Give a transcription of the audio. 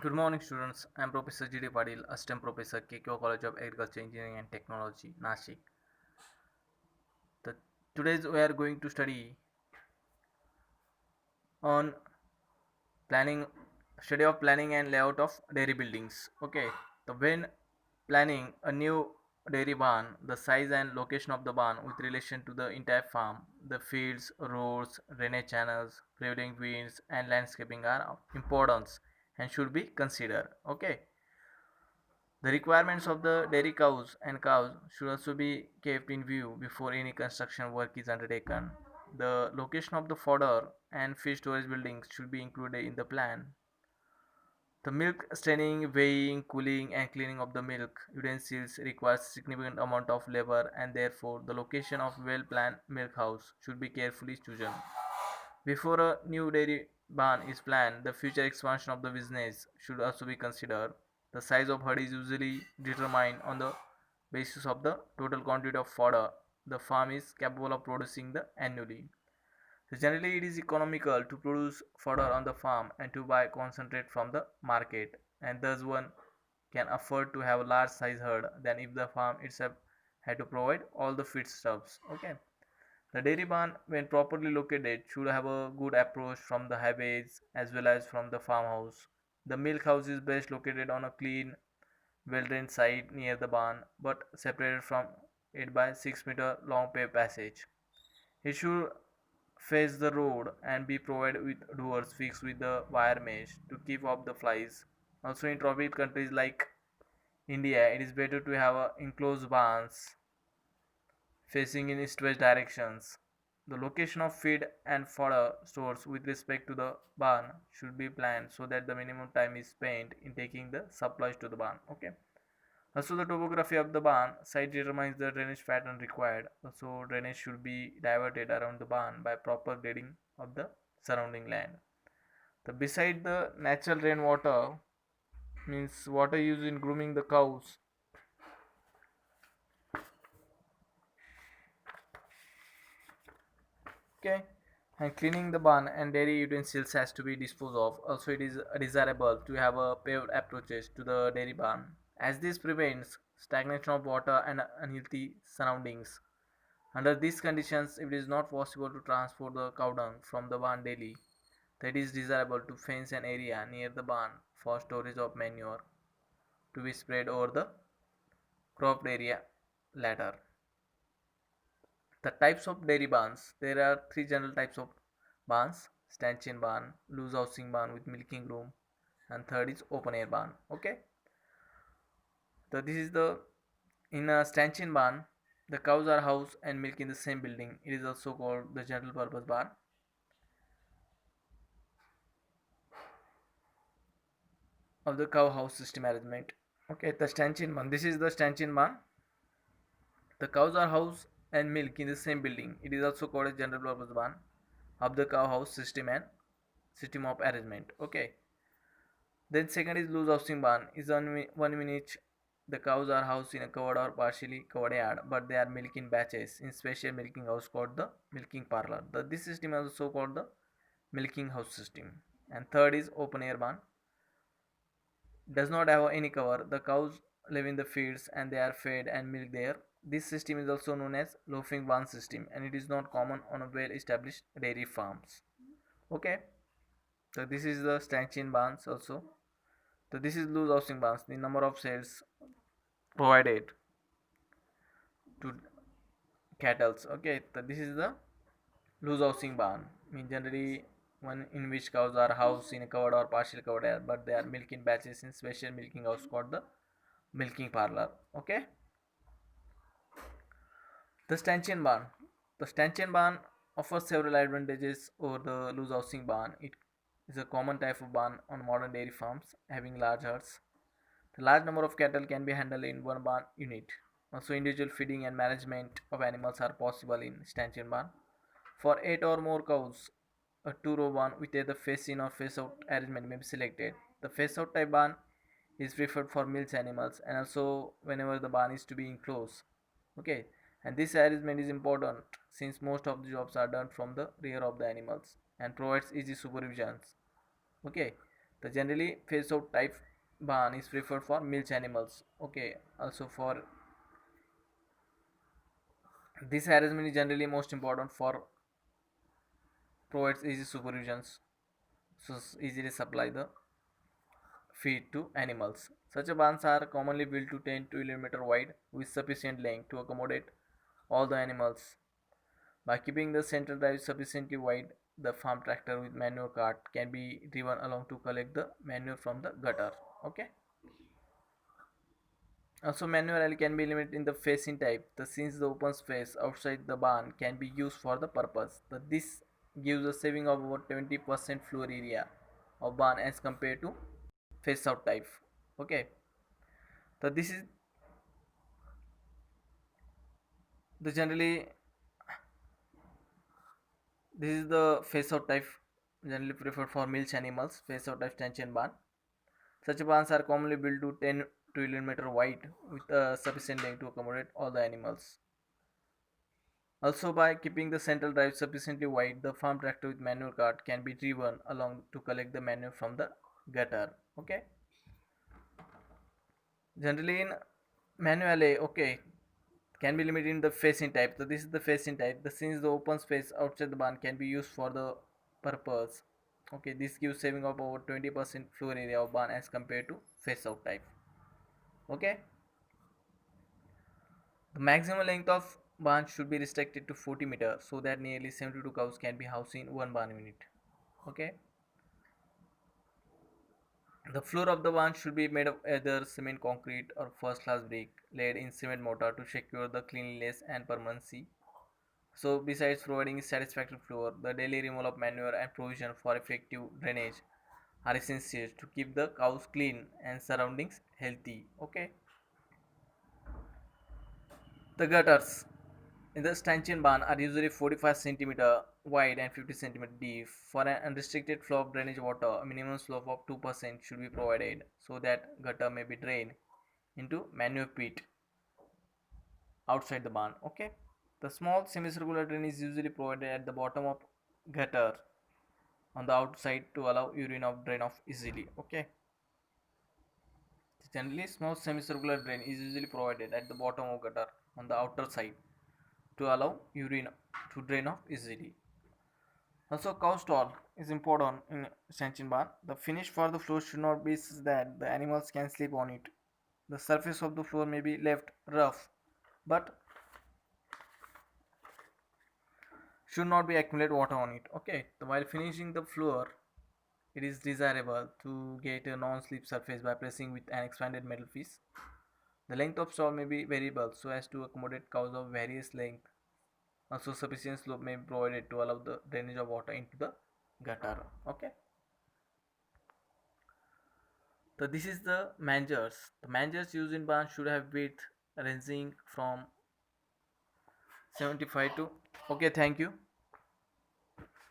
Good morning, students. I am Professor G.D. Padil, Assistant Professor, KKO College of Agriculture, Engineering and Technology, Nashik. The, Today we are going to study on planning, study of planning and layout of dairy buildings. Okay, when planning a new dairy barn, the size and location of the barn with relation to the entire farm, the fields, roads, drainage channels, prevailing winds, and landscaping are of importance and should be considered. Okay. The requirements of the dairy cows and calves should also be kept in view before any construction work is undertaken. The location of the fodder and fish storage buildings should be included in the plan. The milk staining, weighing, cooling, and cleaning of the milk utensils requires significant amount of labor, and therefore the location of well-planned milk house should be carefully chosen. Before a new dairy barn is planned, the future expansion of the business should also be considered. The size of herd is usually determined on the basis of the total quantity of fodder the farm is capable of producing annually. So generally, it is economical to produce fodder on the farm and to buy concentrate from the market, and thus one can afford to have a large size herd than if the farm itself had to provide all the feedstuffs. Okay. The dairy barn, when properly located, should have a good approach from the highways as well as from the farmhouse. The milk house is best located on a clean, well drained site near the barn, but separated from it by 6-meter long paved passage. It should face the road and be provided with doors fixed with the wire mesh to keep off the flies. Also, in tropical countries like India, it is better to have enclosed barns facing in east-west directions. The location of feed and fodder stores with respect to the barn should be planned so that the minimum time is spent in taking the supplies to the barn. Okay. Also, the topography of the barn site determines the drainage pattern required. Also, drainage should be diverted around the barn by proper grading of the surrounding land. Beside the natural rainwater means water used in grooming the cows. Okay, and cleaning the barn and dairy utensils has to be disposed of. Also, it is desirable to have a paved approaches to the dairy barn, as this prevents stagnation of water and unhealthy surroundings. Under these conditions, if it is not possible to transport the cow dung from the barn daily, that is desirable to fence an area near the barn for storage of manure to be spread over the cropped area later. The types of dairy barns. There are three general types of barns: stanchion barn, loose housing barn with milking room, and third is open air barn. Okay, so this is the in a stanchion barn, the cows are housed and milked in the same building. It is also called the general purpose barn of the cow house system arrangement. Okay, the stanchion barn. This is the stanchion barn. The cows are housed and milked in the same building. It is also called a general purpose barn of the cow house system and system of arrangement. Okay. Then second is loose housing barn. Is one in which the cows are housed in a covered or partially covered yard, but they are milked in batches in special milking house called the milking parlor. This system is also called the milking house system. And third is open air barn. Does not have any cover. The cows live in the fields and they are fed and milked there. This system is also known as loafing barn system, and it is not common on a well established dairy farms. Okay, so this is the stanchion barns also. So this is loose housing barns. The number of cells provided to cattle. Okay, so this is the loose housing barn. I mean generally one in which cows are housed in a covered or partial covered area, but they are milked in batches in special milking house called the milking parlor. Okay, the stanchion barn. The stanchion barn offers several advantages over the loose housing barn. It is a common type of barn on modern dairy farms having large herds. The large number of cattle can be handled in one barn unit. Also, individual feeding and management of animals are possible in stanchion barn. For 8 or more cows, a two-row barn with either face-in or face-out arrangement may be selected. The face-out type barn is preferred for milch animals and also whenever the barn is to be enclosed. Okay, and this arrangement is important since most of the jobs are done from the rear of the animals and provides easy supervision. Okay, The generally face out type barn is preferred for milch animals. Okay, also for this arrangement is generally most important for provides easy supervisions, so easily supply the feed to animals. Such barns are commonly built to 10 to 11 meter wide with sufficient length to accommodate all the animals. By keeping the central drive sufficiently wide, the farm tractor with manure cart can be driven along to collect the manure from the gutter. Okay. Also, manure alley can be limited in the facing type. Since the open space outside the barn can be used for the purpose. This gives a saving of about 20% floor area of barn as compared to face out type. Okay. So generally this is the face out type generally preferred for milch animals. Face out type stanchion barn. Such barns are commonly built to 10 to 11 meter wide with sufficient length to accommodate all the animals. Also, by keeping the central drive sufficiently wide, the farm tractor with manure cart can be driven along to collect the manure from the gutter. Okay. Generally, in manually, okay, can be limited in the facing type. So this is the facing type. Since the open space outside the barn can be used for the purpose. Okay, this gives saving of over 20% floor area of barn as compared to face out type. Okay. The maximum length of barn should be restricted to 40 meters so that nearly 72 cows can be housed in one barn unit. Okay. The floor of the barn should be made of either cement concrete or first class brick laid in cement mortar to secure the cleanliness and permanency. So besides providing a satisfactory floor, the daily removal of manure and provision for effective drainage are essential to keep the cows clean and surroundings healthy. Okay. The gutters in the stanchion barn are usually 45 cm wide and 50 cm deep. For an unrestricted flow of drainage water, a minimum slope of 2% should be provided so that gutter may be drained into manure pit outside the barn. Okay. The small semicircular drain is usually provided at the bottom of gutter on the outside to allow urine of drain off easily. Okay. Generally, small semicircular drain is usually provided at the bottom of gutter on the outer side to allow urine to drain off easily. Also, cow stall is important in stanchion barn. The finish for the floor should not be such that the animals can sleep on it. The surface of the floor may be left rough, but should not be accumulate water on it. Okay, while finishing the floor, it is desirable to get a non-slip surface by pressing with an expanded metal piece. The length of stall may be variable so as to accommodate cows of various length. Also, sufficient slope may be provided to allow the drainage of water into the gutter. Okay. So this is the mangers. The mangers used in barn should have width ranging from 75 to. Okay, thank you.